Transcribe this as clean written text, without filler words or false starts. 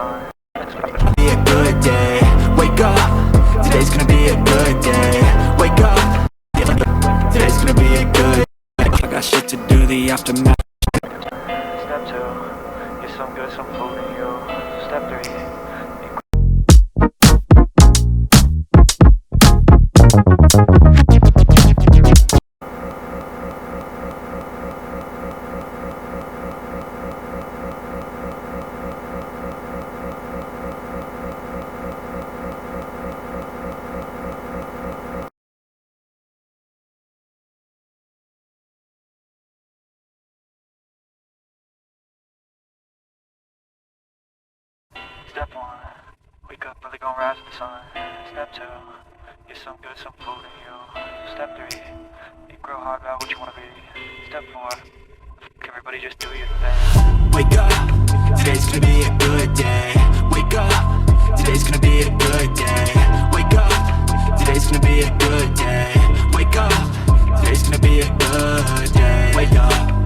sun. Be a good day. Wake up. Today's gonna be a good day. Wake up. Today's gonna be a good day. I got shit to do. The aftermath. Step 2, get some good, some food in you. Step 3, Step 1, wake up, really gonna rise with the sun. Step 2, get some good, some food in you. Step 3, think real hard about what you wanna be. Step 4, everybody just do your thing. Wake up. Today's gonna be a good day. Wake up. Today's gonna be a good day. Wake up. Today's gonna be a good day. Wake up. Today's gonna be a good day. Wake up.